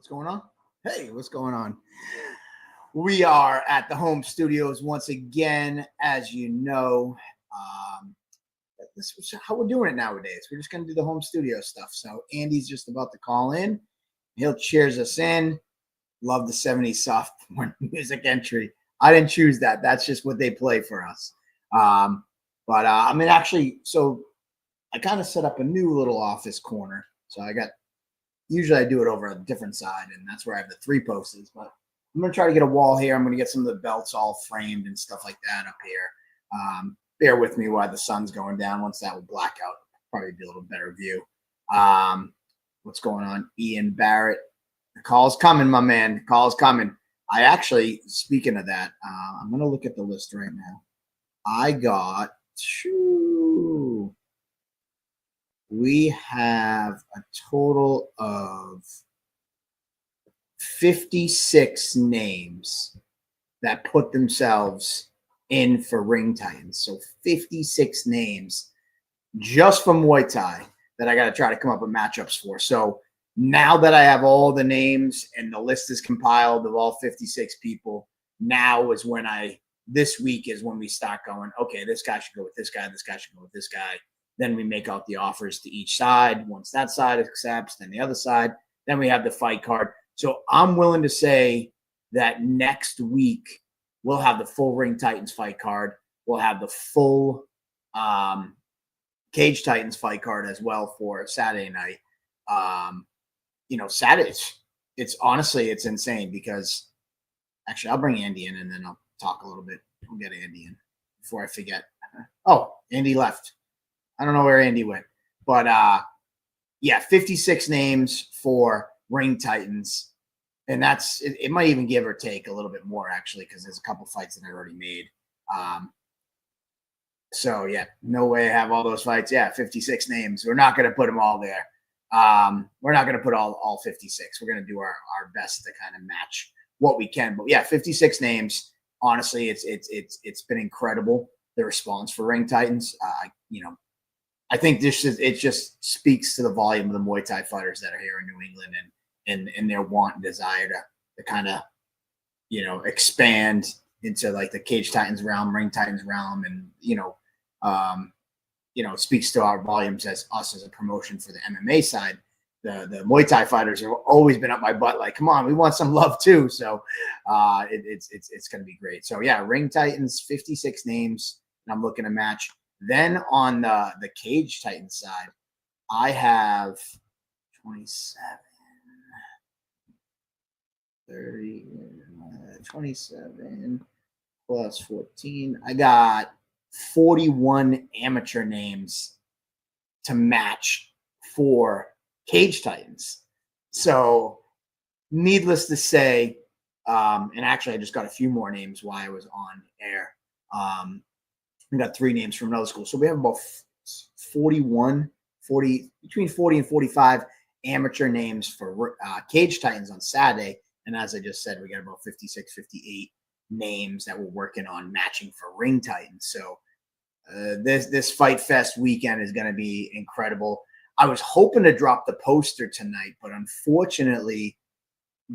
What's going on? Hey, what's going on? We are at the home studios once again, as you know. This is how we're doing it nowadays. We're just going to do the home studio stuff. So Andy's just about to call in. He'll cheers us in. Love the 70s soft music entry. I didn't choose that. That's just what they play for us. I mean, actually, so I kind of set up a new little office corner. So usually I do it over a different side, and that's where I have the 3 posters. But I'm going to try to get a wall here. I'm going to get some of the belts all framed and stuff like that up here. Bear with me while the sun's going down. Once that will black out, probably be a little better view. What's going on? Ian Barrett. The call's coming, my man. The call's coming. I actually, speaking of that, I'm going to look at the list right now. I got we have a total of 56 names that put themselves in for Ring Titans. So 56 names just from Muay Thai that I got to try to come up with matchups for. So now that I have all the names and the list is compiled of all 56 people, now is when this week is when we start going, okay, this guy should go with this guy. This guy should go with this guy. Then we make out the offers to each side. Once that side accepts, then the other side. Then we have the fight card. So I'm willing to say that next week we'll have the full Ring Titans fight card. We'll have the full Cage Titans fight card as well for Saturday night. Saturday, it's honestly, it's insane because actually I'll bring Andy in and then I'll talk a little bit. We'll get Andy in before I forget. Oh, Andy left. I don't know where Andy went. But, 56 names for Ring Titans. And it might even give or take a little bit more, actually, because there's a couple fights that I already made. No way I have all those fights. 56 names. We're not going to put them all there. We're not going to put all 56. We're going to do our best to kind of match what we can. But, 56 names. Honestly, it's been incredible, the response for Ring Titans. I think it just speaks to the volume of the Muay Thai fighters that are here in New England and their want and desire to kind of, expand into like the Cage Titans realm, Ring Titans realm. And, it speaks to our volumes as us as a promotion for the MMA side. The Muay Thai fighters have always been up my butt. Like, come on, we want some love too. So it's going to be great. So Ring Titans, 56 names. And I'm looking to match. Then on the Cage Titans side, I have 27, 30, 27 plus 14. I got 41 amateur names to match for Cage Titans. So needless to say, and actually I just got a few more names while I was on air. We got 3 names from another school. So we have about 40, between 40 and 45 amateur names for Cage Titans on Saturday. And as I just said, we got about 56, 58 names that we're working on matching for Ring Titans. So this Fight Fest weekend is going to be incredible. I was hoping to drop the poster tonight, but unfortunately,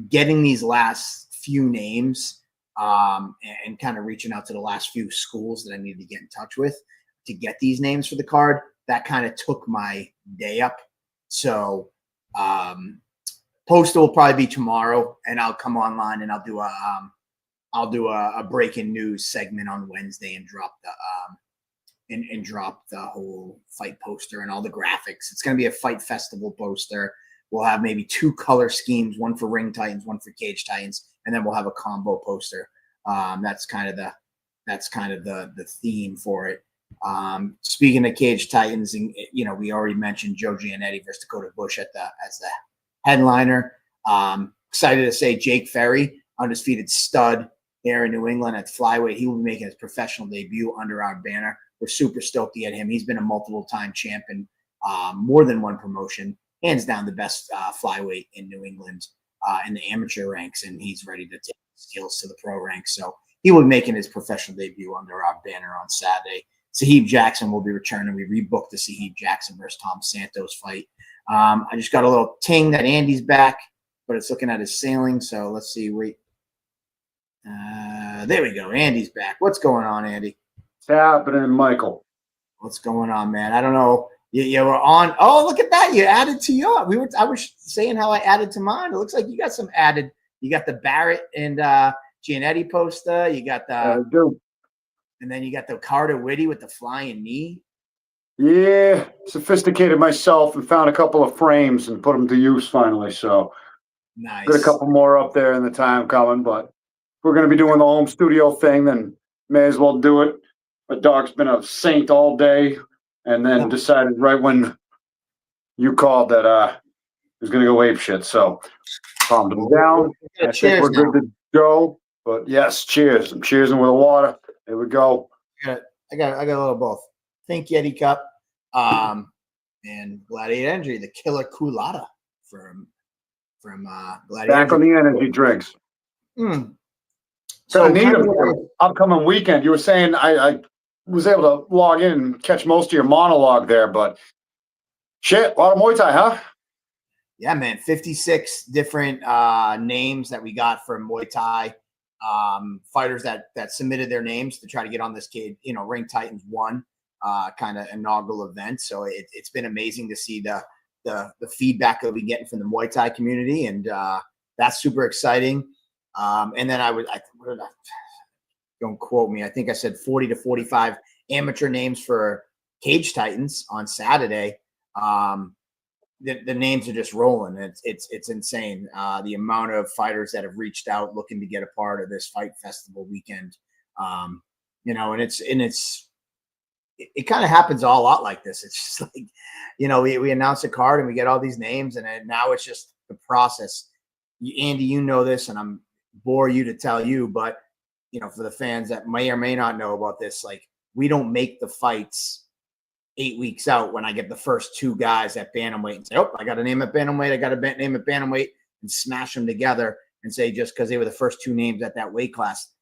getting these last few names and kind of reaching out to the last few schools that I needed to get in touch with to get these names for the card, that kind of took my day up. So poster will probably be tomorrow, and I'll come online and I'll do a breaking news segment on Wednesday and drop the whole fight poster and all the graphics. It's going to be a fight festival poster. We'll have maybe 2 color schemes, one for Ring Titans, one for Cage Titans, and then we'll have a combo poster. That's kind of the theme for it. Speaking of Cage Titans, and we already mentioned Joe Giannetti versus Dakota Bush as the headliner. Excited to say Jake Ferry, undisputed stud here in New England at flyweight. He will be making his professional debut under our banner. We're super stoked to get him. He's been a multiple-time champion, more than one promotion. Hands down the best flyweight in New England in the amateur ranks, and he's ready to take his skills to the pro ranks. So he will be making his professional debut under our banner on Saturday. Saheeb Jackson will be returning. We rebooked the Saheeb Jackson versus Tom Santos fight. I just got a little ting that Andy's back, but it's looking at his sailing. So let's see. Wait. There we go. Andy's back. What's going on, Andy? What's happening, Michael? What's going on, man? I don't know. You were on. Oh, look at that! You added to your. I was saying how I added to mine. It looks like you got some added. You got the Barrett and Giannetti poster. You got the. And then you got the Carter Whitty with the flying knee. Yeah, sophisticated myself and found a couple of frames and put them to use finally. So nice. Got a couple more up there in the time coming, but if we're going to be doing the home studio thing, then may as well do it. My dog's been a saint all day, and then decided right when you called that he was going to go ape shit. So calmed him down. I think we're good to go. But yes, cheers. I'm cheersing with the water. There we go. I got a little both. Think Yeti Cup, and Gladiator Energy, the Killer Culotta from Gladiator. Back on the energy drinks. So need them for upcoming weekend. You were saying I was able to log in and catch most of your monologue there, but shit, a lot of Muay Thai, huh? Yeah, man. 56 different names that we got from Muay Thai. Fighters that submitted their names to try to get on this kid, Ring Titans 1 kind of inaugural event. So it's been amazing to see the feedback that we're getting from the Muay Thai community, and that's super exciting. And then don't quote me, I think I said 40 to 45 amateur names for Cage Titans on Saturday. The names are just rolling. It's insane. The amount of fighters that have reached out looking to get a part of this fight festival weekend. And it kind of happens all a lot like this. It's just like, we announce a card and we get all these names, and then now it's just the process. Andy, you know this, and I'm bore you to tell you, but for the fans that may or may not know about this, like, we don't make the fights 8 weeks out when I get the first two guys at bantamweight and say, oh, I got a name at bantamweight, I got a name at bantamweight, and smash them together and say just because they were the first two names at that weight class.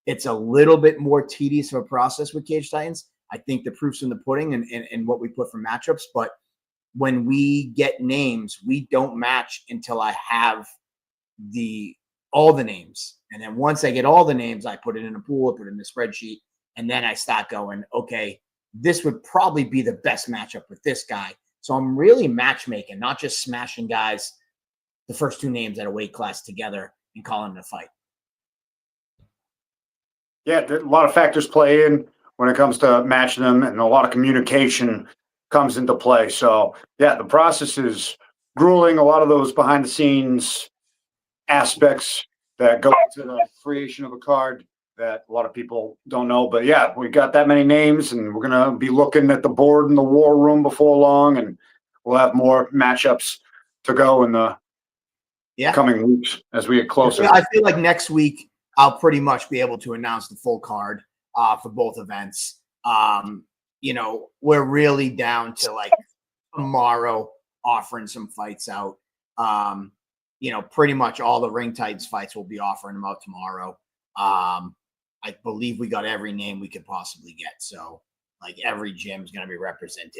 It's a little bit more tedious of a process with Cage Titans. I think the proof's in the pudding and what we put for matchups. But when we get names, we don't match until I have all the names. And then once I get all the names, I put it in a pool, I put it in the spreadsheet, and then I start going, okay, this would probably be the best matchup with this guy. So I'm really matchmaking, not just smashing guys, the first two names at a weight class together and calling it a fight. Yeah, a lot of factors play in when it comes to matching them, and a lot of communication comes into play. So, yeah, the process is grueling. A lot of those behind-the-scenes aspects that go into the creation of a card that a lot of people don't know. But, yeah, we got that many names, and we're going to be looking at the board in the war room before long, and we'll have more matchups to go in the coming weeks as we get closer. I feel like next week I'll pretty much be able to announce the full card for both events. We're really down to like tomorrow offering some fights out. Pretty much all the Ring Titans fights will be offering them out tomorrow. I believe we got every name we could possibly get. So like every gym is going to be represented.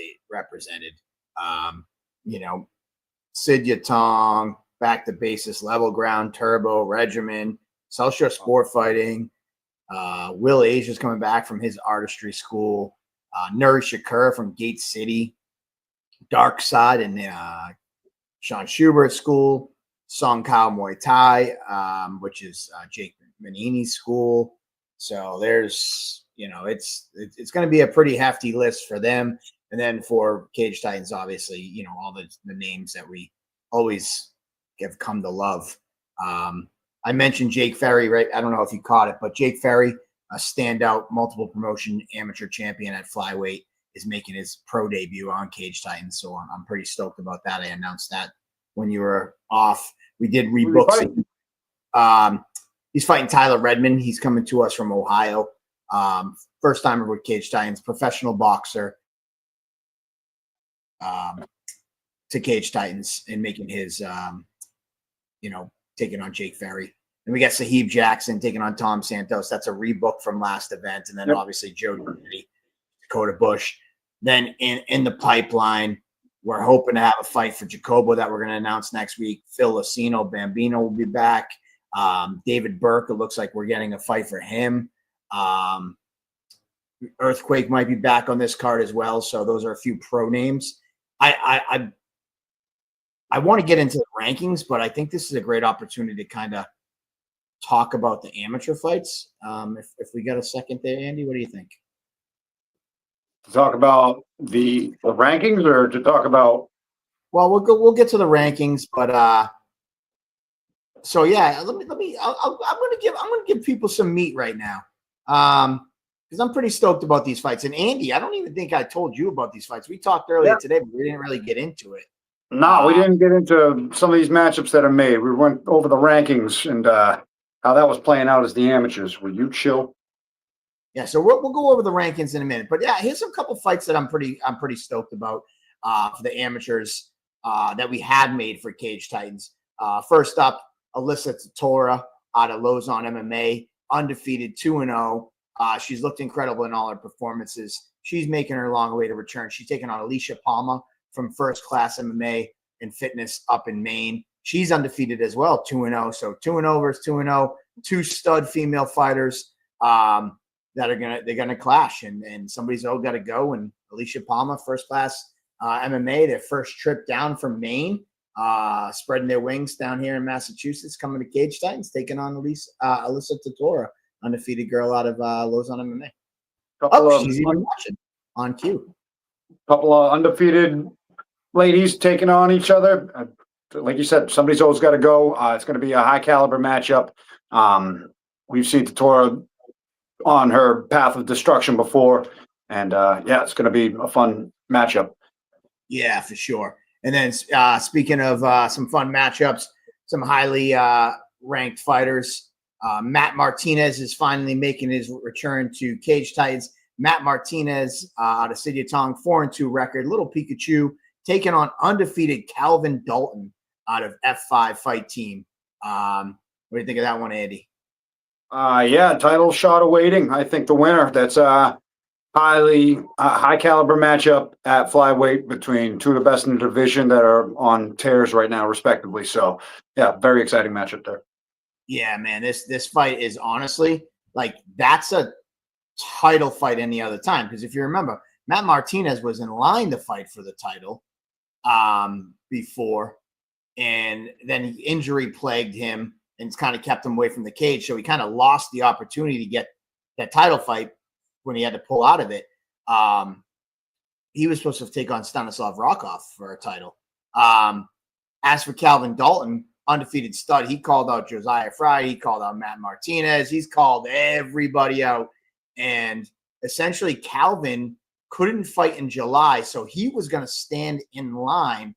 Sid Yatong, Back to Basis, Level Ground, Turbo, Regimen, South Shore Sport Fighting. Will Asia's coming back from his artistry school. Nuri Shakur from Gate City. Dark Side and Sean Schubert's school. Song Kao Muay Thai, which is Jake Manini's school. So there's, it's going to be a pretty hefty list for them. And then for Cage Titans, obviously, all the names that we always have come to love. I mentioned Jake Ferry, right? I don't know if you caught it, but Jake Ferry, a standout multiple promotion amateur champion at flyweight, is making his pro debut on Cage Titans. So I'm pretty stoked about that. I announced that when you were off. We did rebooks. He's fighting Tyler Redmond. He's coming to us from Ohio. First timer with Cage Titans, professional boxer, to Cage Titans and making his, taking on Jake Ferry. And we got Sahib Jackson taking on Tom Santos. That's a rebook from last event. And then obviously Joe Doherty, Dakota Bush. Then in the pipeline, We're hoping to have a fight for Jacobo that we're going to announce next week. Phil Lucino, Bambino will be back. David Burke, it looks like we're getting a fight for him. Earthquake might be back on this card as well. So those are a few pro names. I want to get into the rankings, but I think this is a great opportunity to kind of talk about the amateur fights. If we got a second there, Andy, what do you think? To talk about the rankings, or to talk about? Well, we'll get to the rankings, but so yeah, I'm gonna give people some meat right now, because I'm pretty stoked about these fights. And Andy, I don't even think I told you about these fights. We talked earlier today, but we didn't really get into it. No, we didn't get into some of these matchups that are made. We went over the rankings and how that was playing out as the amateurs. Will you chill? Yeah, so we'll go over the rankings in a minute. But yeah, here's some couple fights that I'm pretty stoked about for the amateurs that we had made for Cage Titans. First up, Alyssa Tatora out of Lausanne MMA, undefeated 2-0. She's looked incredible in all her performances. She's making her long way to return. She's taking on Alicia Palma from First Class MMA and Fitness up in Maine. She's undefeated as well, 2-0. So 2-0 versus 2-0, two stud female fighters that they're gonna clash, and somebody's all got to go. And Alicia Palma, First Class MMA, their first trip down from Maine, spreading their wings down here in Massachusetts, coming to Cage Titans, taking on Alyssa Tatora, undefeated girl out of Lausanne MMA. She's even watching on cue. Couple of undefeated ladies taking on each other. Like you said, somebody's always got to go. It's going to be a high caliber matchup. We've seen Tatora on her path of destruction before, and yeah, it's going to be a fun matchup. Yeah, for sure. And then speaking of some fun matchups, some highly ranked fighters, Matt Martinez is finally making his return to Cage Titans. Matt Martinez out of City of Tong, 4-2 record, Little Pikachu, taking on undefeated Calvin Dalton out of F5 Fight Team. What do you think of that one, Andy? Yeah, title shot awaiting. I think the winner. That's a high caliber matchup at flyweight between two of the best in the division that are on tears right now, respectively. So, yeah, very exciting matchup there. Yeah, man, this fight is honestly like that's a title fight any other time, because if you remember, Matt Martinez was in line to fight for the title before, and then injury plagued him and it's kind of kept him away from the cage. So he kind of lost the opportunity to get that title fight when he had to pull out of it. He was supposed to take on Stanislav Rokov for a title. As for Calvin Dalton, undefeated stud, he called out Josiah Fry. He called out Matt Martinez. He's called everybody out. And essentially, Calvin couldn't fight in July, so he was going to stand in line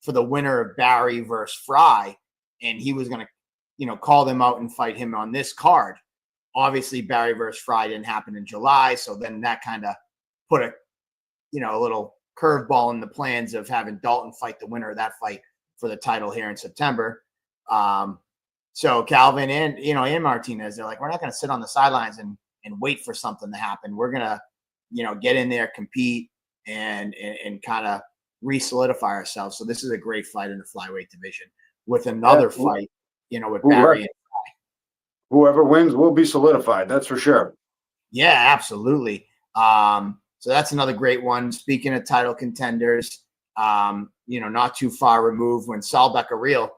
for the winner of Barry versus Fry, and he was going to, call them out and fight him on this card. Obviously, Barry versus Fry didn't happen in July, so then that kind of put a little curveball in the plans of having Dalton fight the winner of that fight for the title here in September. So Calvin and Martinez, they're like, we're not going to sit on the sidelines and wait for something to happen. We're going to, get in there, compete, and kind of re-solidify ourselves. So this is a great fight in the flyweight division with another fight, with Barry and Fry. Whoever wins will be solidified. That's for sure. Yeah, absolutely. So that's another great one. Speaking of title contenders, not too far removed when Saul Becquerel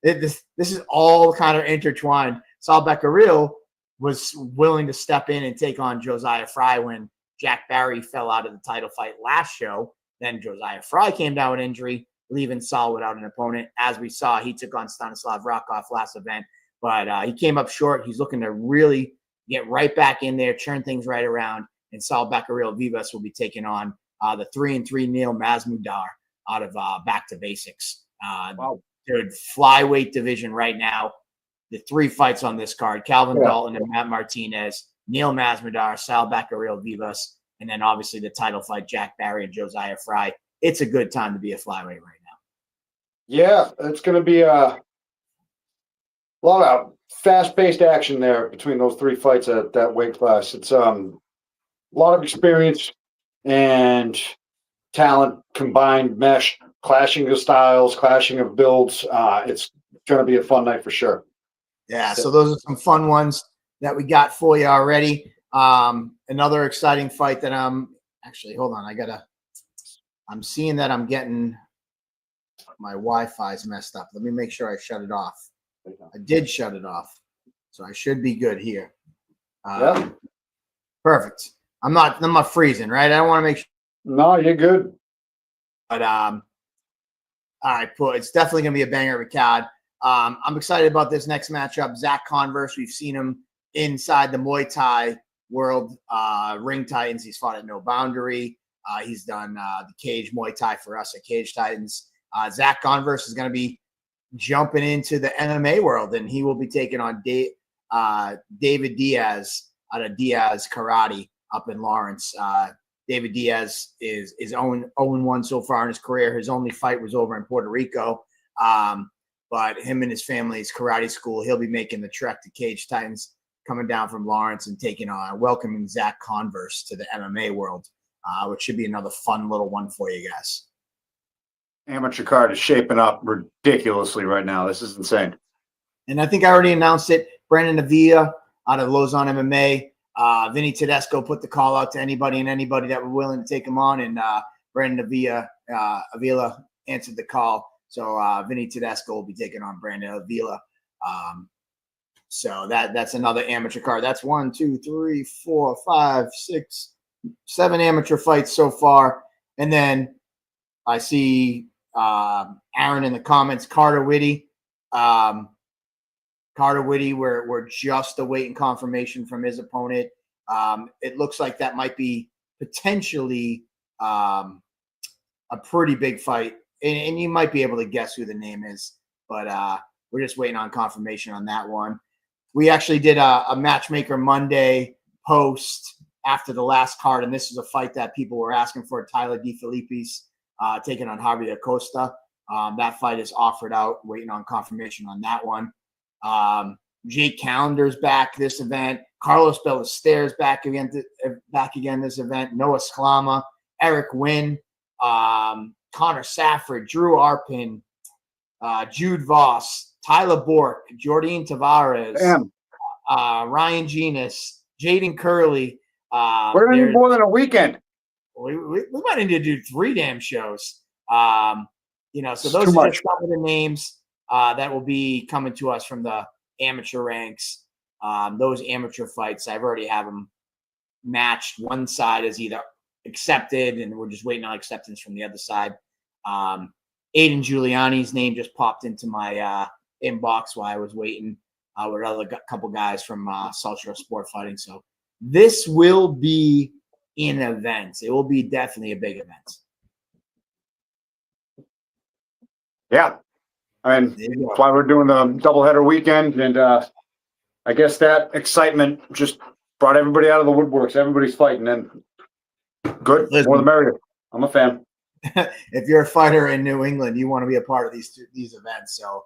this is all kind of intertwined. Saul Becquerel was willing to step in and take on Josiah Fry when Jack Barry fell out of the title fight last show. Then Josiah Fry came down with injury, leaving Saul without an opponent. As we saw, he took on Stanislav Rokov last event, but he came up short. He's looking to really get right back in there, turn things right around, and Saul Becquerel Vivas will be taking on the 3-3 Neil Masmudar out of Back to Basics. Wow. They're flyweight division right now. The three fights on this card: Calvin Dalton and Matt Martinez, Neil Masmudar, Sal Becquerel Vivas, and then obviously the title fight, Jack Barry and Josiah Fry. It's a good time to be a flyweight right now. Yeah, it's going to be a lot of fast-paced action there between those three fights at that weight class. It's a lot of experience, and talent combined, mesh, clashing of styles, clashing of builds. It's going to be a fun night for sure. Yeah, so those are some fun ones that we got for you already. Another exciting fight that actually, hold on, I'm seeing that I'm getting my Wi-Fi's messed up. Let me make sure I shut it off. I did shut it off, so I should be good here. Yeah. Perfect. I'm not freezing, right? I don't want to make sure. No, you're good. But all right, it's definitely gonna be a banger of a card. I'm excited about this next matchup. Zach Converse, we've seen him inside the Muay Thai world, Ring Titans. He's fought at No Boundary. He's done the Cage Muay Thai for us at Cage Titans. Zach Converse is going to be jumping into the MMA world, and he will be taking on David Diaz out of Diaz Karate up in Lawrence. David Diaz is 0-1 so far in his career. His only fight was over in Puerto Rico. But him and his family's karate school, he'll be making the trek to Cage Titans, coming down from Lawrence and taking on, welcoming Zach Converse to the MMA world, which should be another fun little one for you guys. Amateur card is shaping up ridiculously right now. This is insane. And I think I already announced it. Brandon Avila out of Lausanne MMA. Vinny Tedesco put the call out to anybody that were willing to take him on, and Brandon Avila answered the call. So Vinny Tedesco will be taking on Brandon Avila. So that's another amateur card. That's 1, 2, 3, 4, 5, 6, 7 amateur fights so far. And then I see Aaron in the comments, Carter Whitty. We're just awaiting confirmation from his opponent. It looks like that might be potentially a pretty big fight. And you might be able to guess who the name is, but we're just waiting on confirmation on that one. We actually did a Matchmaker Monday post after the last card, and this is a fight that people were asking for. Tyler DeFilippis taking on Javier Acosta. That fight is offered out, waiting on confirmation on that one. Jake Calendar's back this event. Carlos Ballesteros back again this event. Noah Sklama, Eric Wynn, Connor Safford, Drew Arpin, Jude Voss, Tyler Bork, Jordan Tavares, Ryan Genus, Jaden Curley. We're going to need more than a weekend. We might need to do 3 damn shows. So those are just some of the names that will be coming to us from the amateur ranks. Those amateur fights, I've already have them matched. One side is either accepted, and we're just waiting on acceptance from the other side. Aiden Giuliani's name just popped into my inbox while I was waiting with another couple guys from South Shore Sport Fighting. So this will be an event. It will be definitely a big event. Yeah. I mean, that's why we're doing the doubleheader weekend. And I guess that excitement just brought everybody out of the woodworks. Everybody's fighting. And good. Listen, more the merrier. I'm a fan. If you're a fighter in New England, you want to be a part of these events. So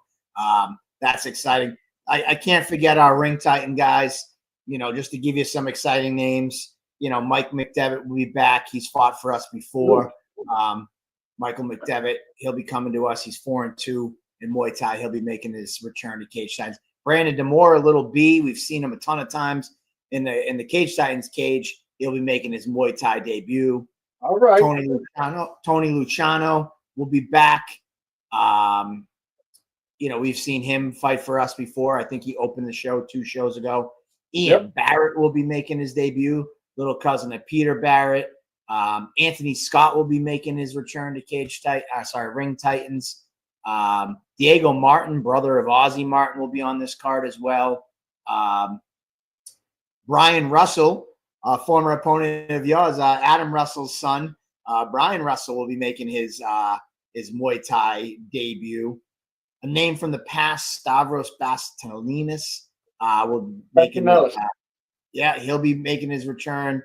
that's exciting. I can't forget our Ring Titan guys, just to give you some exciting names. Mike McDevitt will be back. He's fought for us before. Michael McDevitt, he'll be coming to us. He's 4-2 in Muay Thai. He'll be making his return to Cage Titans. Brandon Demore, Little B, we've seen him a ton of times in the Cage Titans cage. He'll be making his Muay Thai debut. All right. Tony Luciano will be back. We've seen him fight for us before. I think he opened the show 2 shows ago. Ian Barrett will be making his debut, little cousin of Peter Barrett. Anthony Scott will be making his return to Ring Titans. Diego Martin, brother of Ozzy Martin, will be on this card as well. Brian Russell, former opponent of yours, Adam Russell's son, Brian Russell, will be making his Muay Thai debut. A name from the past, Stavros Bastilinis, will be making he'll be making his return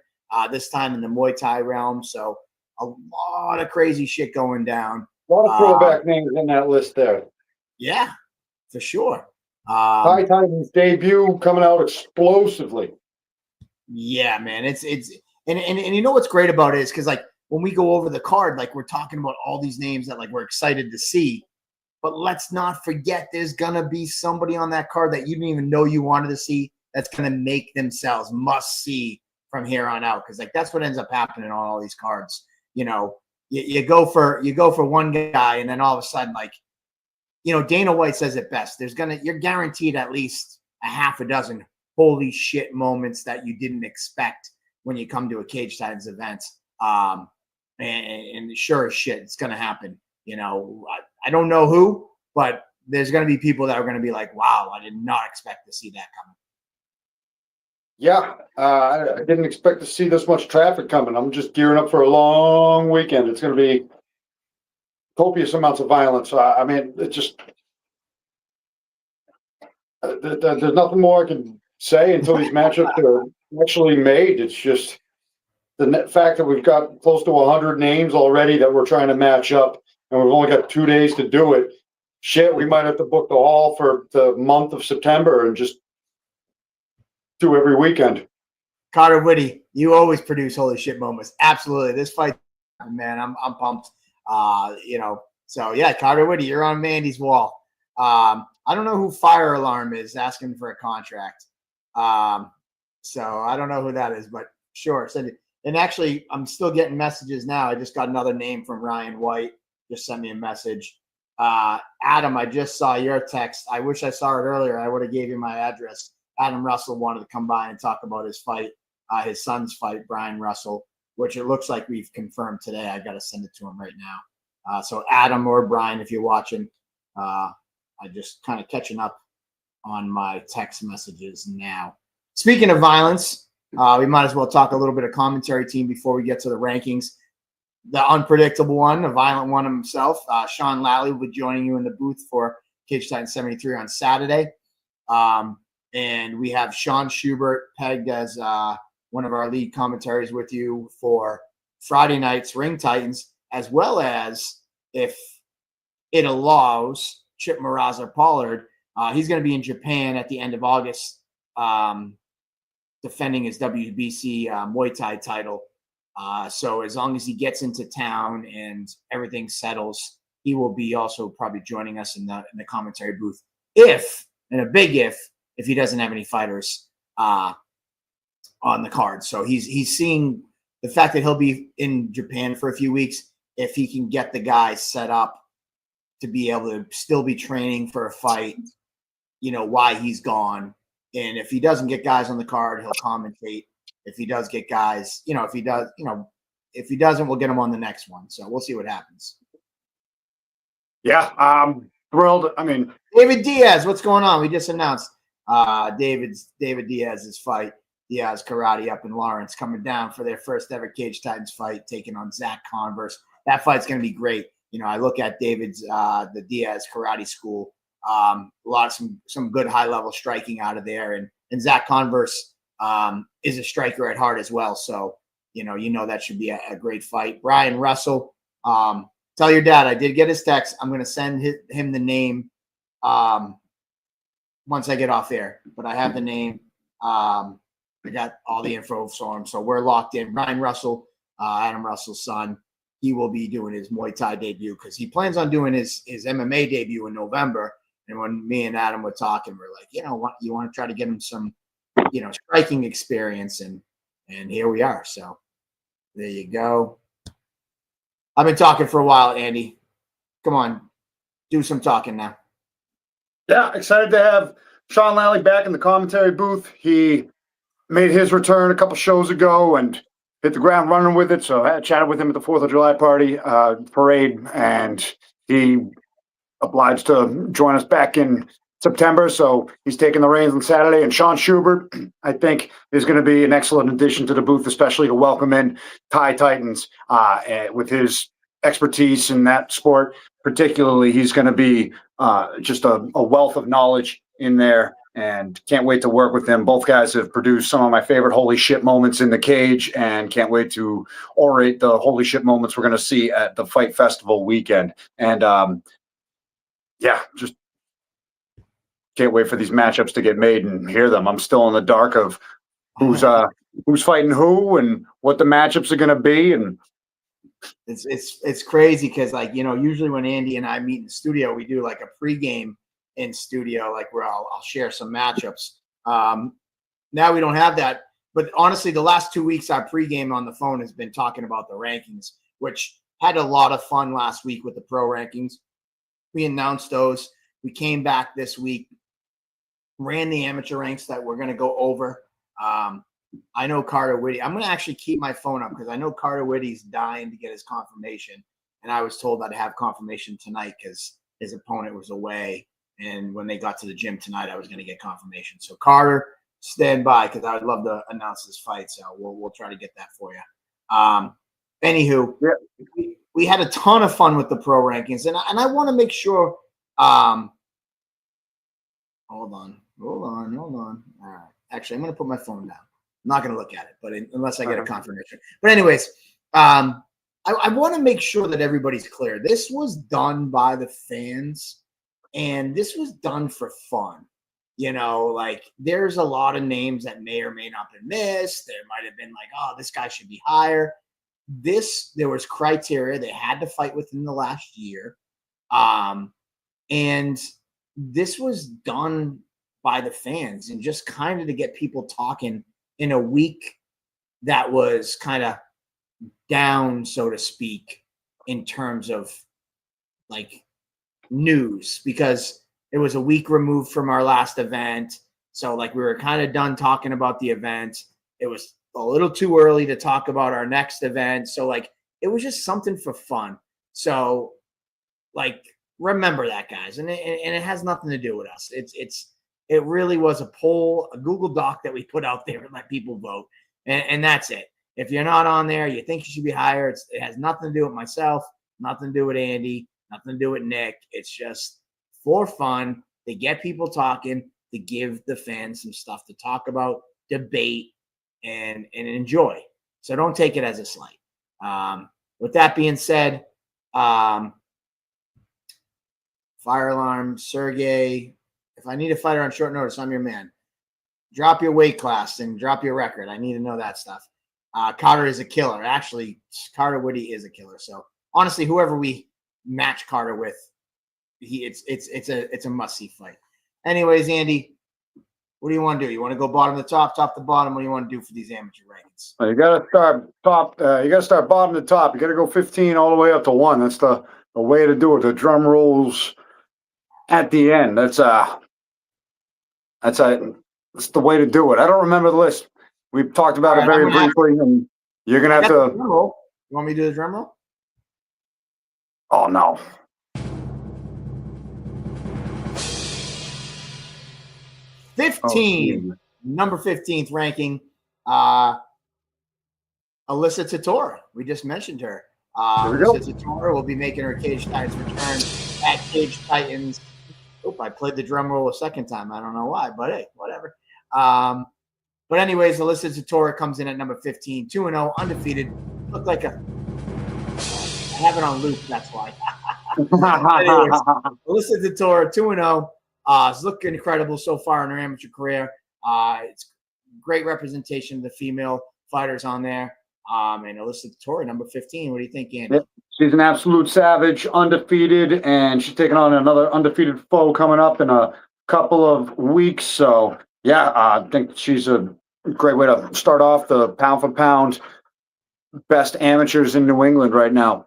this time in the Muay Thai realm. So a lot of crazy shit going down. A lot of throwback names in that list there. Yeah, for sure. Thai Titans debut coming out explosively. Yeah, man. It's and you know what's great about it is because when we go over the card, like we're talking about all these names that like we're excited to see. But let's not forget there's going to be somebody on that card that you didn't even know you wanted to see that's going to make themselves must see from here on out. Because like that's what ends up happening on all these cards. You know, you go for one guy, and then all of a sudden, like, you know, Dana White says it best. You're guaranteed at least a half a dozen holy shit moments that you didn't expect when you come to a Cage Titans event. And sure as shit, it's going to happen. You know, I don't know who, but there's going to be people that are going to be like, wow, I did not expect to see that coming. Yeah, I didn't expect to see this much traffic coming. I'm just gearing up for a long weekend. It's going to be copious amounts of violence. I mean, it just there's nothing more I can say until these matchups are actually made. It's just the net fact that we've got close to 100 names already that we're trying to match up, and we've only got 2 days to do it. Shit, we might have to book the hall for the month of September and just do every weekend. Carter Whitty, you always produce holy shit moments. Absolutely. This fight, man, I'm pumped. You know, so yeah, Carter Whitty, you're on Mandy's wall. I don't know who Fire Alarm is asking for a contract. So I don't know who that is, but sure, send it. And actually, I'm still getting messages now. I just got another name from Ryan White. Just sent me a message. Adam, I just saw your text. I wish I saw it earlier. I would have gave you my address. Adam Russell wanted to come by and talk about his fight, his son's fight, Brian Russell, which it looks like we've confirmed today. I got to send it to him right now. So Adam or Brian, if you're watching, I just kind of catching up on my text messages now. Speaking of violence, we might as well talk a little bit of commentary team before we get to the rankings. The unpredictable one, the violent one himself, Sean Lally will be joining you in the booth for Cage Titans 73 on Saturday. And we have Sean Schubert pegged as one of our lead commentaries with you for Friday night's Ring Titans, as well as, if it allows, Chip Maraza Pollard. He's going to be in Japan at the end of August, defending his WBC Muay Thai title. So as long as he gets into town and everything settles, he will be also probably joining us in the commentary booth. If, and a big if he doesn't have any fighters on the card. So he's seeing the fact that he'll be in Japan for a few weeks. If he can get the guys set up to be able to still be training for a fight, you know, while he's gone. And if he doesn't get guys on the card, he'll commentate. If he does get guys, you know, if he doesn't, we'll get him on the next one. So we'll see what happens. Yeah, I'm thrilled. I mean, David Diaz, what's going on? We just announced David Diaz's fight. Diaz Karate up in Lawrence, coming down for their first ever Cage Titans fight, taking on Zach Converse. That fight's going to be great. You know, I look at David's the Diaz Karate School. A lot of some good high level striking out of there, and Zach Converse is a striker at heart as well. So you know that should be a great fight. Brian Russell, tell your dad I did get his text. I'm going to send him the name once I get off air, but I have the name. I got all the info for him, so we're locked in. Brian Russell, Adam Russell's son, he will be doing his Muay Thai debut because he plans on doing his MMA debut in November. And when me and Adam were talking, we're like, you know what, you want to try to get him some, you know, striking experience, and here we are. So there you go. I've been talking for a while, Andy. Come on, do some talking now. Yeah, excited to have Sean Lally back in the commentary booth. He made his return a couple shows ago and hit the ground running with it. So I chatted with him at the 4th of July parade, and he obliged to join us back in September. So he's taking the reins on Saturday. And Sean Schubert, I think, is going to be an excellent addition to the booth, especially to welcome in Thai Titans with his expertise in that sport. Particularly, he's going to be just a wealth of knowledge in there, and can't wait to work with him. Both guys have produced some of my favorite holy shit moments in the cage, and can't wait to orate the holy shit moments we're going to see at the Fight Festival weekend. And yeah, just can't wait for these matchups to get made and hear them. I'm still in the dark of who's fighting who and what the matchups are going to be. And It's crazy because, like, usually when Andy and I meet in the studio, we do like a pregame in studio, like where I'll share some matchups. Now we don't have that, but honestly, the last 2 weeks our pregame on the phone has been talking about the rankings, which had a lot of fun last week with the pro rankings. We announced those. We came back this week, ran the amateur ranks that we're going to go over. I know Carter Whitty. I'm going to actually keep my phone up because I know Carter Whitty's dying to get his confirmation. And I was told I'd have confirmation tonight because his opponent was away. And when they got to the gym tonight, I was going to get confirmation. So Carter, stand by because I would love to announce this fight. So we'll try to get that for you. Anywho, yeah. We had a ton of fun with the pro rankings. And I want to make sure hold on. All right. Actually, I'm going to put my phone down. I'm not going to look at it, but unless I get a confirmation. But anyways, I want to make sure that everybody's clear. This was done by the fans, and this was done for fun. Like there's a lot of names that may or may not have been missed. There might have been like, oh, this guy should be higher. There was criteria. They had to fight within the last year. And this was done by the fans and just kind of to get people talking in a week that was kind of down, so to speak, in terms of like news, because it was a week removed from our last event. So like we were kind of done talking about the event. It was a little too early to talk about our next event. So like it was just something for fun. So like remember that, guys. And it has nothing to do with us. It really was a poll, a Google Doc that we put out there and let people vote. And that's it. If you're not on there, you think you should be higher. It has nothing to do with myself, nothing to do with Andy, nothing to do with Nick. It's just for fun, to get people talking, to give the fans some stuff to talk about, debate, and enjoy. So don't take it as a slight. With that being said, fire alarm, Sergey. If I need a fighter on short notice, I'm your man. Drop your weight class and drop your record. I need to know that stuff. Carter is a killer. Actually, Carter Whitty is a killer. So honestly, whoever we match Carter with, it's a must-see fight. Anyways, Andy, what do you want to do? You want to go bottom to top, top to bottom? What do you want to do for these amateur rankings? You got to start top. You got to start bottom to top. You got to go 15 all the way up to 1. That's the way to do it. The drum rolls at the end. That's the way to do it. I don't remember the list. We've talked about it very briefly, and you're gonna have to. You want me to do the drum roll? Oh no. 15, number 15th ranking, Alyssa Tatora. We just mentioned her. Alyssa Tatora will be making her Cage Titans return at Cage Titans. Oh, I played the drum roll a second time. I don't know why, but hey, whatever. But anyways, Alyssa Tatora comes in at number 15, 2-0, undefeated. Looked like I have it on loop, that's why. Anyways, Alyssa Tatora, 2-0. It's looking incredible so far in her amateur career. It's great representation of the female fighters on there. And Alyssa Tatora, number 15. What do you think, Andy? Yep. She's an absolute savage, undefeated, and she's taking on another undefeated foe coming up in a couple of weeks. So, yeah, I think she's a great way to start off the pound-for-pound best amateurs in New England right now.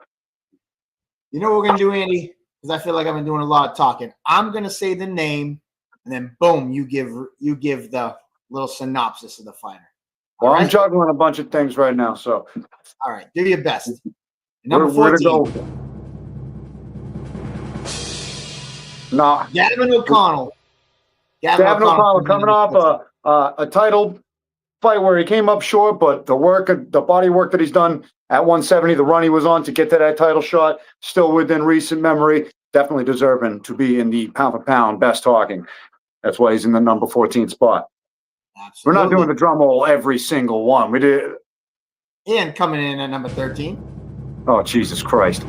You know what we're going to do, Andy? Because I feel like I've been doing a lot of talking. I'm going to say the name, and then, boom, you give the little synopsis of the fighter. Well, I'm juggling a bunch of things right now, so. All right, do your best. Number 14. No. Gavin O'Connell. Gavin O'Connell coming off a title fight where he came up short, but the body work that he's done at 170, the run he was on to get to that title shot, still within recent memory, definitely deserving to be in the pound-for-pound best talking. That's why he's in the number 14 spot. Absolutely. We're not doing the drum roll every single one. We did. And coming in at number 13. Oh, Jesus Christ.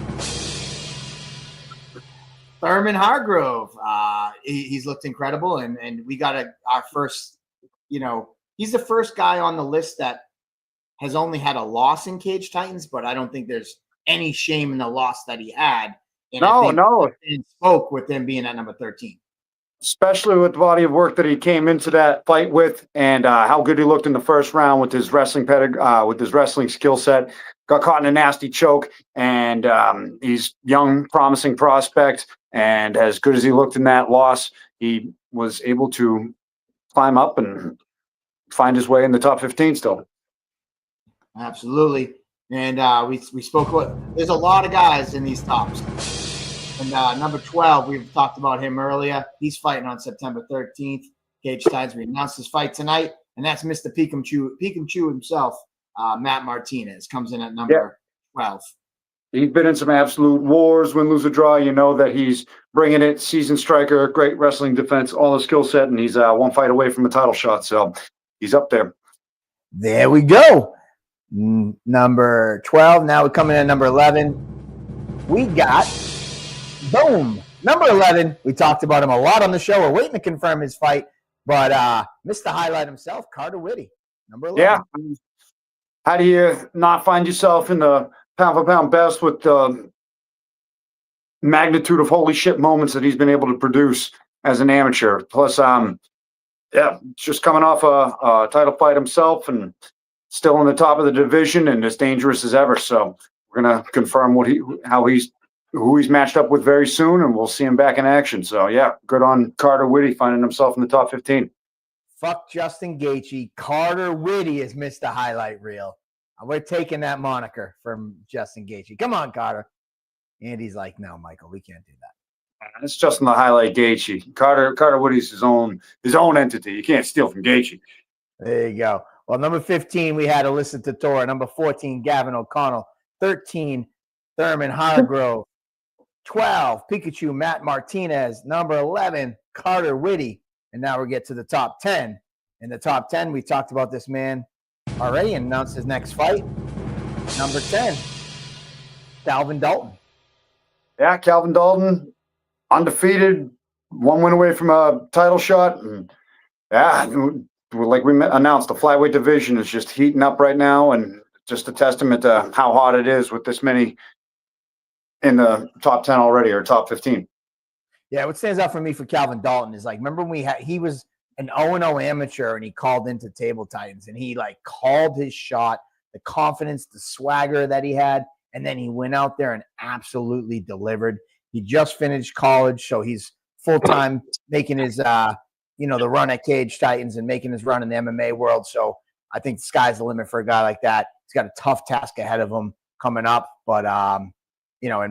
Thurman Hargrove. He's looked incredible, and we got our first, he's the first guy on the list that has only had a loss in Cage Titans, but I don't think there's any shame in the loss that he had. And No. It spoke with him being at number 13. Especially with the body of work that he came into that fight with, and how good he looked in the first round with his wrestling with his wrestling skill set. Got caught in a nasty choke, and he's young, promising prospect. And as good as he looked in that loss, he was able to climb up and find his way in the top 15 still. Absolutely. And we spoke about, there's a lot of guys in these tops. And number 12, we've talked about him earlier. He's fighting on September 13th. Cage Titans, we announced his fight tonight, and that's Mr. Pikachu himself, Matt Martinez, comes in at number 12. He's been in some absolute wars, win, lose, or draw. You know that he's bringing it, seasoned striker, great wrestling defense, all the skill set, and he's one fight away from a title shot. So he's up there. There we go. Number 12. Now we're coming in at number 11. We got boom. Number 11. We talked about him a lot on the show. We're waiting to confirm his fight, but Mr. Highlight himself, Carter Whitty, number 11. Yeah. How do you not find yourself in the pound-for-pound best with the magnitude of holy shit moments that he's been able to produce as an amateur? Plus, just coming off a title fight himself and still on the top of the division and as dangerous as ever. So we're gonna confirm who he's matched up with very soon, and we'll see him back in action. So yeah, good on Carter Whitty finding himself in the top 15. Fuck Justin Gaethje. Carter Whitty is Mr. Highlight Reel. We're taking that moniker from Justin Gaethje. Come on, Carter. Andy's like, no, Michael, we can't do that. It's Justin the Highlight Gaethje. Carter Whitty's his own entity. You can't steal from Gaethje. There you go. Well, number 15, we had Alyssa Tatora. Number 14, Gavin O'Connell. 13, Thurman Hargrove. 12, Pikachu Matt Martinez. Number 11, Carter Whitty. And now we get to the top 10. In the top 10, we talked about this man already and announced his next fight. Number 10, Calvin Dalton. Yeah, Calvin Dalton, undefeated, one win away from a title shot. And yeah, like we announced, the flyweight division is just heating up right now, and just a testament to how hot it is with this many in the top 10 already, or top 15. Yeah, what stands out for me for Calvin Dalton is, like, remember when he was an 0-0 amateur and he called into Table Titans, and he like called his shot, the confidence, the swagger that he had, and then he went out there and absolutely delivered. He just finished college, so he's full-time making his the run at Cage Titans and making his run in the MMA world. So I think the sky's the limit for a guy like that. He's got a tough task ahead of him coming up, but and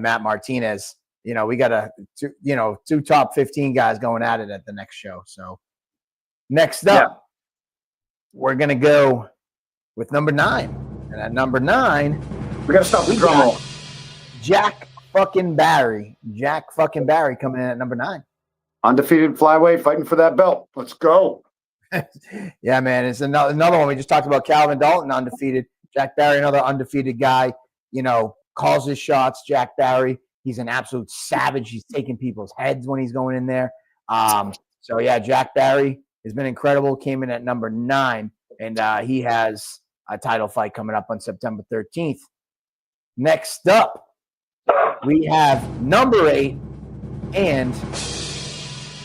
Matt Martinez, we got two top 15 guys going at it at the next show. So next up, we're going to go with number 9. And at number 9, we got to stop the drum roll. Jack fucking Barry. Jack fucking Barry coming in at number 9. Undefeated flyweight, fighting for that belt. Let's go. Yeah, man. It's another one. We just talked about Calvin Dalton, undefeated. Jack Barry, another undefeated guy, calls his shots. Jack Barry, he's an absolute savage. He's taking people's heads when he's going in there. So, yeah, Jack Barry has been incredible. Came in at number 9, and he has a title fight coming up on September 13th. Next up, we have number 8, and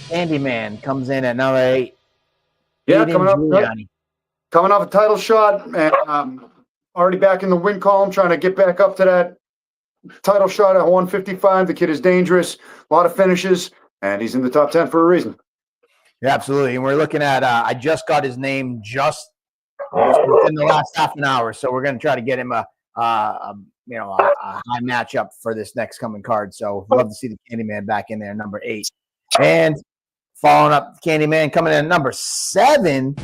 Candyman comes in at number 8. Yeah, coming off a title shot, and already back in the win column, trying to get back up to that title shot at 155. The kid is dangerous, a lot of finishes, and he's in the top 10 for a reason. Yeah, absolutely. And we're looking at, I just got his name just within the last half an hour, so we're going to try to get him a high matchup for this next coming card. So love to see the Candyman back in there, number 8. And following up Candyman coming in at number 7,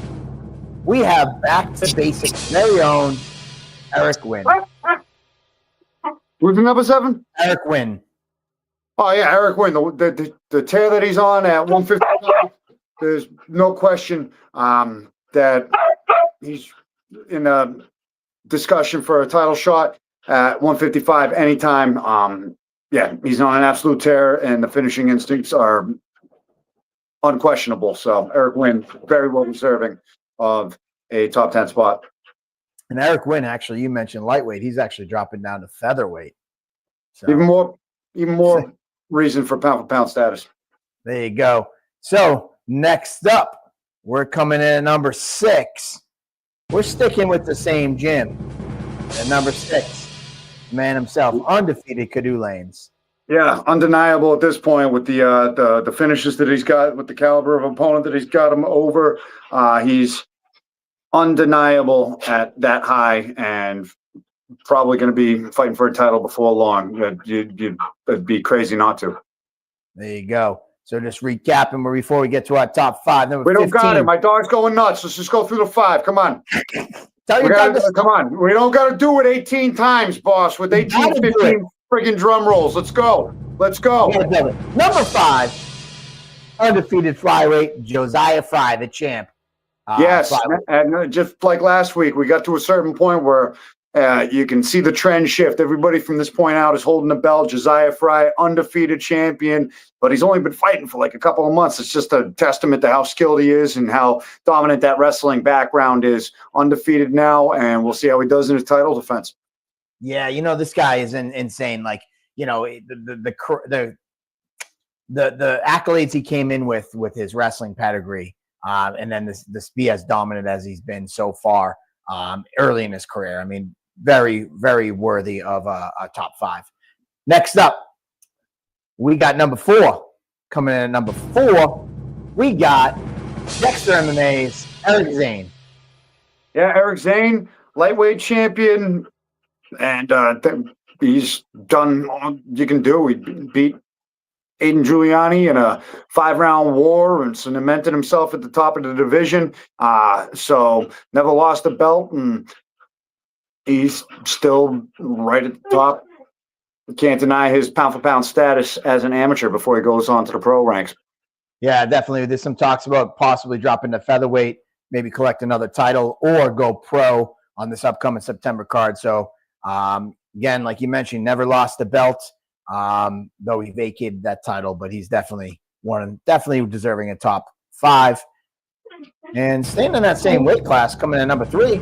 we have back to basics, very own Eric Wynn. Who's number 7? Eric Wynn. Oh yeah, Eric Wynn. The tear that he's on at 155. There's no question that he's in a discussion for a title shot at 155 anytime. He's on an absolute tear, and the finishing instincts are unquestionable. So Eric Wynn, very well deserving of a top 10 spot. And Eric Wynn, actually, you mentioned lightweight. He's actually dropping down to featherweight. So even more reason for pound for pound status. there you go. So next up, we're coming in at number 6. We're sticking with the same gym. At number 6, the man himself, undefeated Cadu Lanes. Yeah, undeniable at this point with the finishes that he's got, with the caliber of opponent that he's got him over. He's undeniable at that high, and probably going to be fighting for a title before long. It'd be crazy not to. There you go. So just recapping before we get to our top 5. Number 15. We don't got it. My dog's going nuts. Let's just go through the 5. Come on. Tell your dog to come on. We don't got to do it 18 times, boss, with 18, 15 friggin' drum rolls. Let's go. Let's go. Number 5, undefeated flyweight Josiah Fry, the champ. Yes, and just like last week, we got to a certain point where you can see the trend shift. Everybody from this point out is holding the belt. Josiah Fry, undefeated champion, but he's only been fighting for like a couple of months. It's just a testament to how skilled he is and how dominant that wrestling background is. Undefeated now, and we'll see how he does in his title defense. Yeah, this guy is insane. Like, the accolades he came in with his wrestling pedigree, and then this be as dominant as he's been so far early in his career. I mean, very, very worthy of a top 5. Next up, we got number 4. Coming in at number 4, we got Dexter MMA's Eric Zane. Yeah, Eric Zane, lightweight champion, and he's done all you can do. He beat Aiden Giuliani in a 5-round war and cemented himself at the top of the division. So never lost a belt, and he's still right at the top. You can't deny his pound-for-pound status as an amateur before he goes on to the pro ranks. Yeah, definitely. There's some talks about possibly dropping to featherweight, maybe collect another title, or go pro on this upcoming September card. So, again, like you mentioned, never lost the belt, though he vacated that title, but he's definitely deserving a top 5. And staying in that same weight class, coming in at number 3,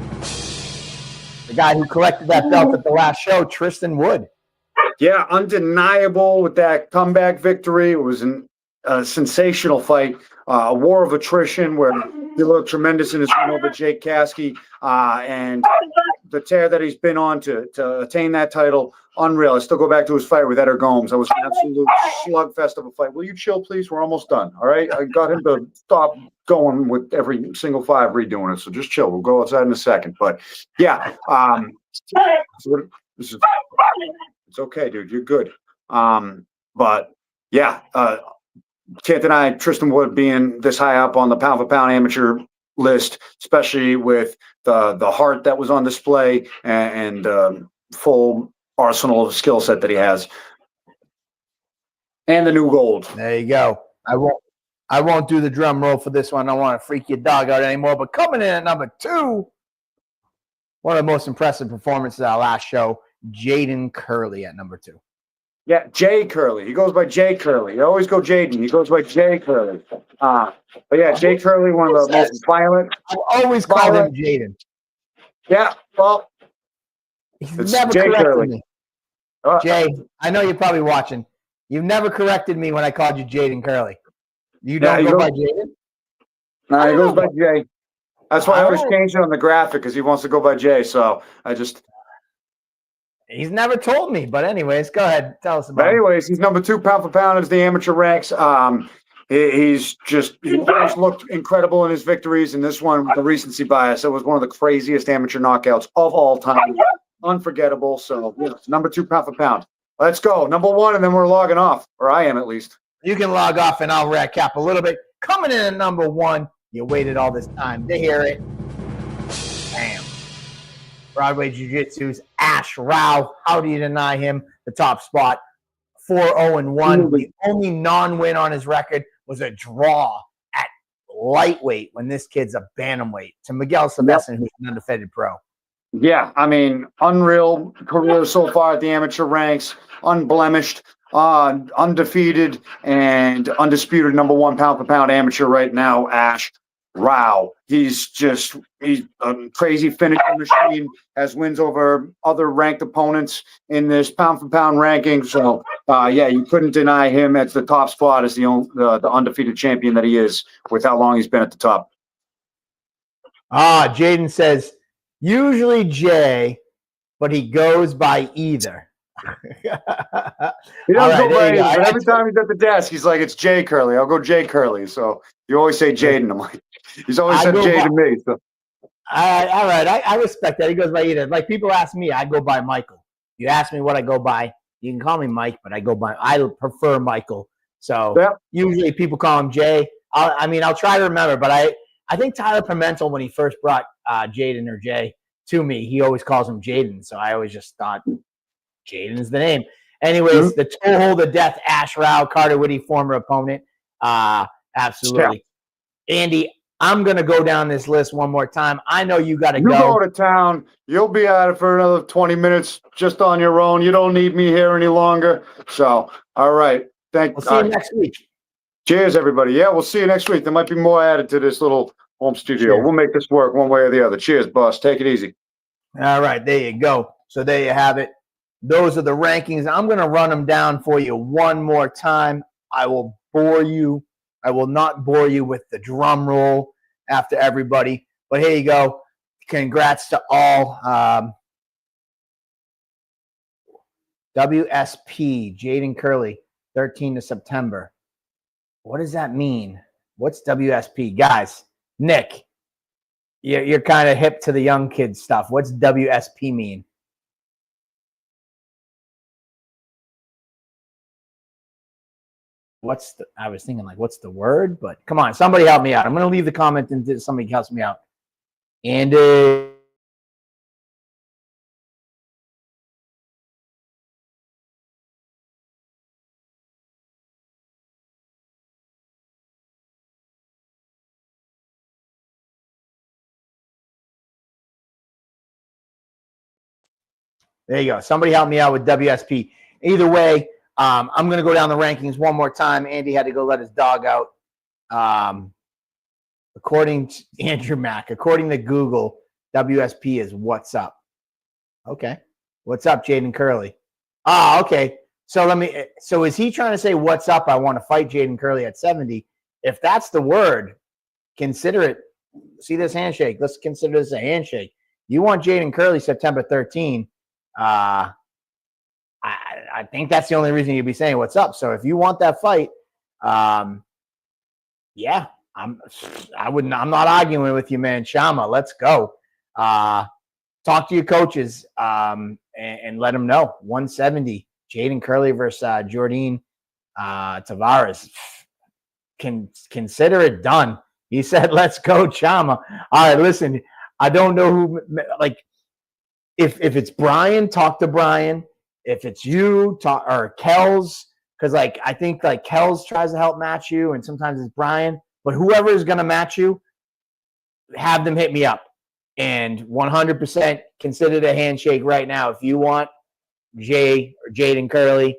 the guy who collected that belt at the last show, Tristan Wood. Yeah, undeniable with that comeback victory. It was a sensational fight, a war of attrition where he looked tremendous in his win over Jake Kasky, and the tear that he's been on to attain that title, unreal. I still go back to his fight with Eder Gomes. That was an absolute slugfest of a fight. Will you chill, please? We're almost done, all right? I got him to stop going with every single 5 redoing it, so just chill. We'll go outside in a second. But, yeah, it's okay, dude. You're good. But, yeah, can't deny Tristan Wood being this high up on the pound-for-pound amateur list, especially with the heart that was on display and full arsenal of skill set that he has, and the new gold. There you go. I won't do the drum roll for this one. I don't want to freak your dog out anymore. But coming in at number 2, one of the most impressive performances of our last show, Jaden Curley at number 2. Yeah, Jay Curley. He goes by Jay Curley. You always go Jaden. He goes by Jay Curley. But yeah, Jay Curley, one of the most violent. I always call him Jaden. Yeah, well, he's never corrected me. Jay, I know you're probably watching. You've never corrected me when I called you Jaden Curley. You don't go by Jaden? No, he goes by Jay. That's why I always change it on the graphic, because he wants to go by Jay. So I just. He's never told me, but anyways, go ahead. Tell us about him. He's number 2 pound for pound as the amateur ranks. He's always looked incredible in his victories. And this one, with the recency bias, it was one of the craziest amateur knockouts of all time. Unforgettable. So, it's number 2 pound for pound. Let's go. Number 1, and then we're logging off, or I am at least. You can log off, and I'll recap a little bit. Coming in at number 1, you waited all this time to hear it. Bam. Broadway Jiu-Jitsu's Ash Rao. How do you deny him the top spot? 4-0-1. The only non-win on his record was a draw at lightweight when this kid's a bantamweight to Miguel Sebastian, who's an undefeated pro. Yeah, I mean, unreal career so far at the amateur ranks, unblemished, undefeated, and undisputed number 1 pound for pound amateur right now, Ash. wow, he's a crazy finishing machine, has wins over other ranked opponents in this pound for pound ranking. So, yeah, you couldn't deny him at the top spot as the undefeated champion that he is with how long he's been at the top. Jaden says, usually Jay, but he goes by either. He doesn't go by either, but every time he's at the desk, he's like, it's Jay Curley. I'll go Jay Curley. So you always say Jaden. I'm like, he's always said Jay to me. So. All right. I respect that. He goes by either. Like people ask me, I go by Michael. You ask me what I go by, you can call me Mike, but I prefer Michael. So usually people call him Jay. I'll try to remember, but I think Tyler Pimentel, when he first brought Jaden or Jay to me, he always calls him Jaden. So I always just thought Jaden's the name. Anyways, the toe hold of death, Ash Rao, Carter Whitty, former opponent. Absolutely. Yeah. Andy, I'm going to go down this list one more time. I know you got to go. You go to town. You'll be at it for another 20 minutes just on your own. You don't need me here any longer. So, all right. We'll see you next week. Cheers, everybody. Yeah, we'll see you next week. There might be more added to this little home studio. Cheers. We'll make this work one way or the other. Cheers, boss. Take it easy. All right. There you go. So there you have it. Those are the rankings. I'm going to run them down for you one more time. I will bore you. I will not bore you with the drum roll after everybody. But here you go. Congrats to all. WSP, Jaden Curley, 13th of September. What does that mean? What's WSP? Guys, Nick, you're kind of hip to the young kids stuff. What's WSP mean? I was thinking like, what's the word? But come on, somebody help me out. I'm going to leave the comment and somebody helps me out. Andy. There you go. Somebody help me out with WSP. Either way, I'm going to go down the rankings one more time. Andy had to go let his dog out. According to Andrew Mack, according to Google, WSP is what's up. Okay. What's up, Jaden Curley? Okay. So is he trying to say what's up? I want to fight Jaden Curley at 70. If that's the word, consider it. See this handshake. Let's consider this a handshake. You want Jaden Curley September 13. I think that's the only reason you'd be saying what's up. So if you want that fight, yeah, I'm not arguing with you, man. Shama, let's go. Talk to your coaches and let them know. 170, Jaden Curley versus Jordan Tavares. Consider it done. He said, let's go, Chama. All right, listen, I don't know who, like, if it's Brian, talk to Brian. If it's you, talk, or Kells, because, like, I think, like, Kells tries to help match you, and sometimes it's Brian. But whoever is going to match you, have them hit me up. And 100% consider the handshake right now. If you want Jay or Jaden Curley,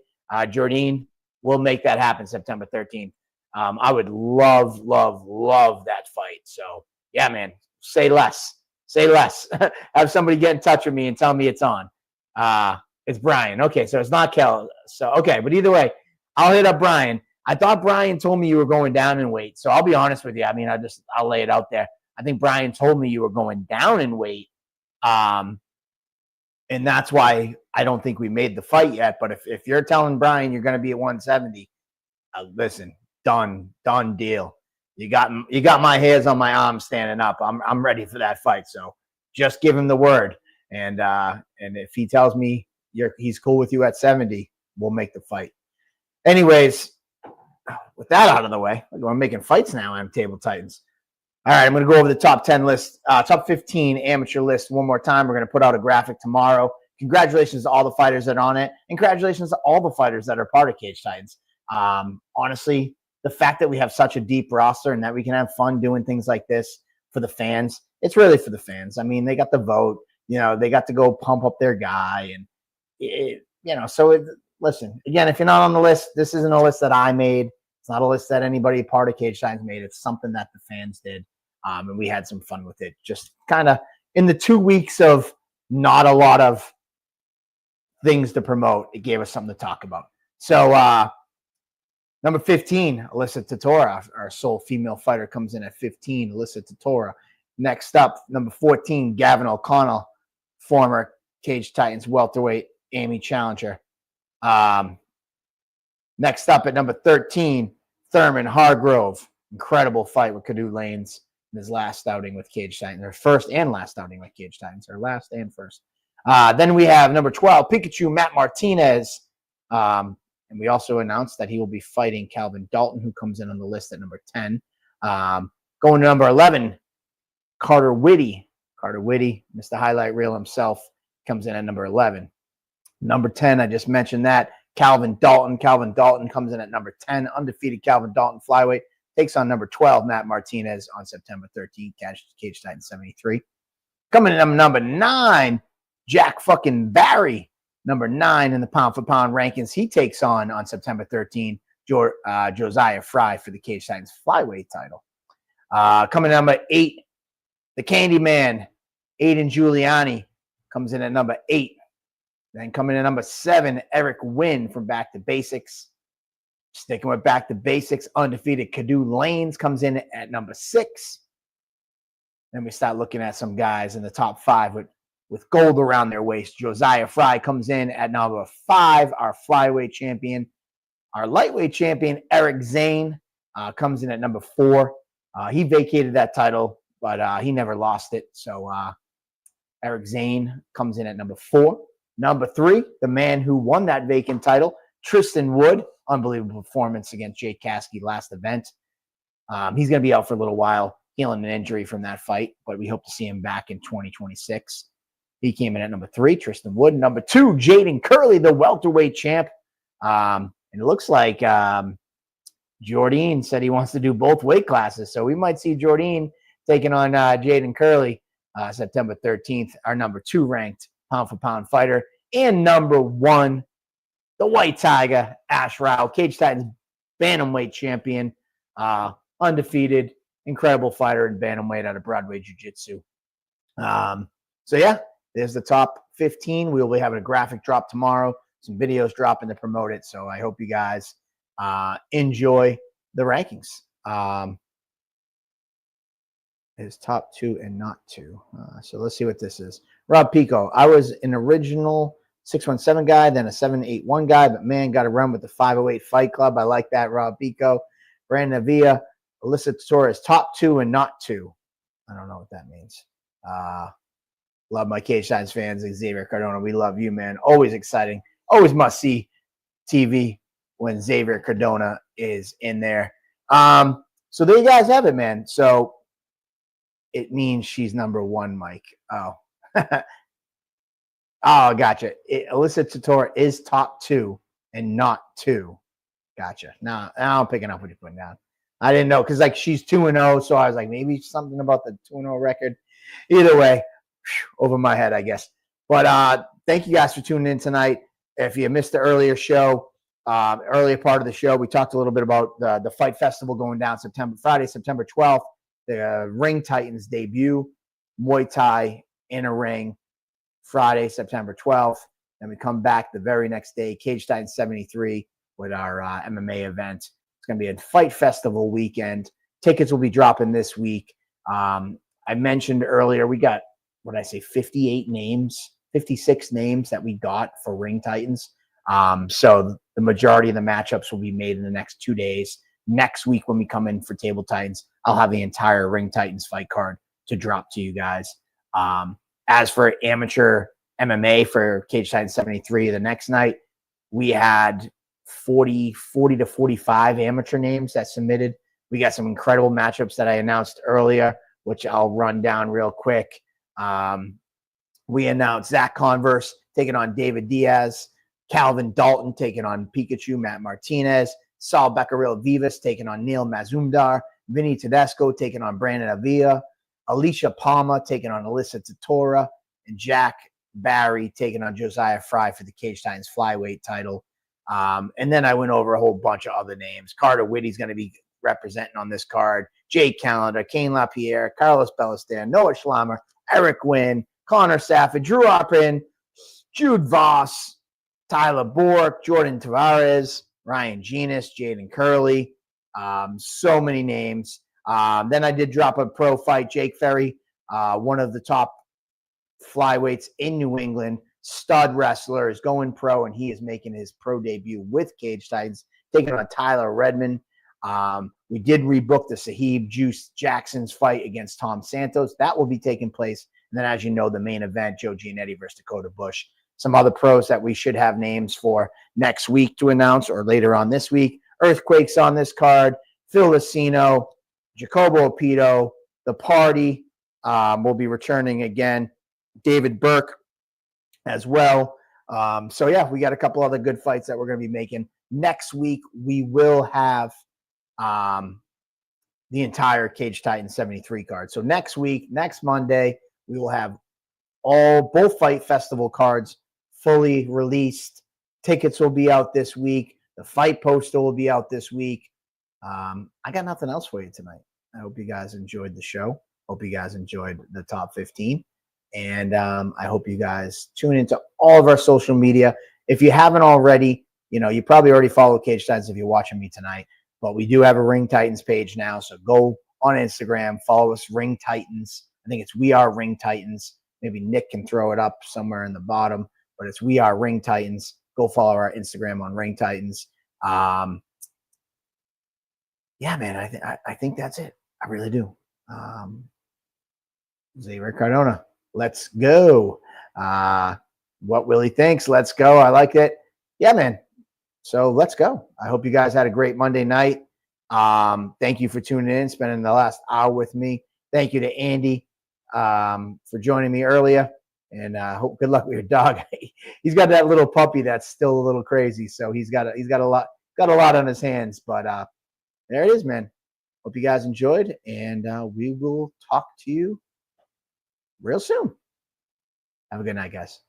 Jordan, we'll make that happen September 13th. I would love that fight. So, yeah, man, say less. Say less. Have somebody get in touch with me and tell me it's on. It's Brian. Okay, so it's not Kel. So, okay, but either way, I'll hit up Brian. I thought Brian told me you were going down in weight. So I'll be honest with you. I mean, I'll lay it out there. I think Brian told me you were going down in weight. And that's why I don't think we made the fight yet. But if you're telling Brian you're going to be at 170, listen, done deal. You got my hairs on my arm standing up. I'm ready for that fight. So just give him the word. And if he tells me he's cool with you at 70, we'll make the fight. Anyways, with that out of the way, we're making fights now on Table Titans. All right, I'm going to go over the top 10 list, top 15 amateur list one more time. We're going to put out a graphic tomorrow. Congratulations to all the fighters that are on it, and congratulations to all the fighters that are part of Cage Titans. Honestly, the fact that we have such a deep roster and that we can have fun doing things like this for the fans, it's really for the fans. I mean, they got the vote. You know, they got to go pump up their guy. And, listen, again, if you're not on the list, this isn't a list that I made. It's not a list that anybody part of Cage Titans made. It's something that the fans did. And we had some fun with it. Just kind of in the 2 weeks of not a lot of things to promote, it gave us something to talk about. So number 15, Alyssa Tatora, our sole female fighter, comes in at 15. Alyssa Tatora. Next up, number 14, Gavin O'Connell, former Cage Titans welterweight Ammy challenger. Next up at number 13, Thurman Hargrove. Incredible fight with Kadu Lanes in his last outing with Cage Titans, or first and last outing with Cage Titans, or last and first. Then we have number 12, Pikachu Matt Martinez. And we also announced that he will be fighting Calvin Dalton, who comes in on the list at number 10. Going to number 11, Carter Whitty. Carter Whitty, Mr. Highlight Reel himself, comes in at number 11. Number 10, I just mentioned that. Calvin Dalton. Calvin Dalton comes in at number 10. Undefeated Calvin Dalton flyweight takes on number 12, Matt Martinez, on September 13th. Cage Titans 73. Coming in number 9, Jack fucking Barry. Number 9 in the pound-for-pound rankings. He takes on September 13th, Josiah Fry for the Cage Titans flyweight title. Coming in number 8, the Candyman, Aiden Giuliani, comes in at number 8. Then coming in number 7, Eric Wynn from Back to Basics. Sticking with Back to Basics, undefeated Kadu Lanes comes in at number 6. Then we start looking at some guys in the top 5 with gold around their waist. Josiah Fry comes in at number 5, our flyweight champion. Our lightweight champion, Eric Zane, comes in at number 4. He vacated that title, but he never lost it. So Eric Zane comes in at number 4. Number 3, the man who won that vacant title, Tristan Wood. Unbelievable performance against Jake Kasky last event. He's going to be out for a little while, healing an injury from that fight, but we hope to see him back in 2026. He came in at number 3, Tristan Wood. Number 2, Jaden Curley, the welterweight champ. And it looks like Jordan said he wants to do both weight classes, so we might see Jordan taking on Jaden Curley September 13th, our number 2 ranked pound-for-pound fighter. And number 1, the White Tiger, Ash Rao, Cage Titans bantamweight champion, undefeated, incredible fighter in bantamweight out of Broadway Jiu-Jitsu. So yeah, there's the top 15. We will be having a graphic drop tomorrow, some videos dropping to promote it. So I hope you guys enjoy the rankings. Is top 2 and not 2. So let's see what this is. Rob Pico. I was an original 617 guy, then a 781 guy, but man, got to run with the 508 Fight Club. I like that, Rob Pico. Brandon Avia, Alyssa Tatora is top 2 and not 2. I don't know what that means. Love my Cage Titans fans. Xavier Cardona, we love you, man. Always exciting. Always must see TV when Xavier Cardona is in there. So there you guys have it, man. So it means she's number 1, Mike. Oh. Oh, gotcha. Alyssa Tatora is top 2 and not 2. Gotcha. Now I'm picking up what you're putting down. I didn't know because she's 2-0, so I was like, maybe something about the 2-0 record. Either way, over my head, I guess. But thank you guys for tuning in tonight. If you missed the earlier show, earlier part of the show, we talked a little bit about the Fight Festival going down Friday, September 12th. The Ring Titans debut, Muay Thai in a ring, Friday, September 12th. Then we come back the very next day, Cage Titans 73 with our MMA event. It's going to be a Fight Festival weekend. Tickets will be dropping this week. I mentioned earlier, we got, 58 names, 56 names that we got for Ring Titans. So the majority of the matchups will be made in the next 2 days. Next week, when we come in for Table Titans, I'll have the entire Ring Titans fight card to drop to you guys. As for amateur MMA for Cage Titans 73, the next night, we had 40 to 45 amateur names that submitted. We got some incredible matchups that I announced earlier, which I'll run down real quick. We announced Zach Converse taking on David Diaz, Calvin Dalton taking on Pikachu Matt Martinez, Saul Becquerel Vivas taking on Neil Mazumdar, Vinny Tedesco taking on Brandon Avia, Alicia Palma taking on Alyssa Tatora, and Jack Barry taking on Josiah Fry for the Cage Titans flyweight title. And then I went over a whole bunch of other names. Carter Whitty's going to be representing on this card. Jake Callender, Kane LaPierre, Carlos Ballester, Noah Schlammer, Eric Wynn, Connor Safford, Drew Oppin, Jude Voss, Tyler Bork, Jordan Tavares, Ryan Genus, Jaden Curley. So many names. Then I did drop a pro fight, Jake Ferry, one of the top flyweights in New England, stud wrestler, is going pro, and he is making his pro debut with Cage Titans, taking on Tyler Redmond. We did rebook the Sahib Juice Jackson's fight against Tom Santos. That will be taking place. And then, as you know, the main event, Joe Giannetti versus Dakota Bush. Some other pros that we should have names for next week to announce or later on this week. Earthquakes on this card. Phil Lucino, Jacobo Opito, The Party will be returning again. David Burke as well. So, yeah, we got a couple other good fights that we're going to be making. Next week, we will have the entire Cage Titans 73 card. So next week, next Monday, we will have both Fight Festival cards fully released. Tickets will be out this week. The fight poster will be out this week. I got nothing else for you tonight. I hope you guys enjoyed the show. Hope you guys enjoyed the top 15. And I hope you guys tune into all of our social media. If you haven't already, you probably already follow Cage Titans if you're watching me tonight. But we do have a Ring Titans page now. So go on Instagram, follow us, Ring Titans. I think it's We Are Ring Titans. Maybe Nick can throw it up somewhere in the bottom. But it's We Are Ring Titans. Go follow our Instagram on Ring Titans. Yeah, man, I think that's it. I really do. Xavier Cardona, let's go. What Willie thinks, let's go. I like it. Yeah, man. So let's go. I hope you guys had a great Monday night. Thank you for tuning in, spending the last hour with me. Thank you to Andy for joining me earlier. And hope good luck with your dog. He's got that little puppy that's still a little crazy, so he's got a lot on his hands. But there it is, man. Hope you guys enjoyed, and we will talk to you real soon. Have a good night, guys.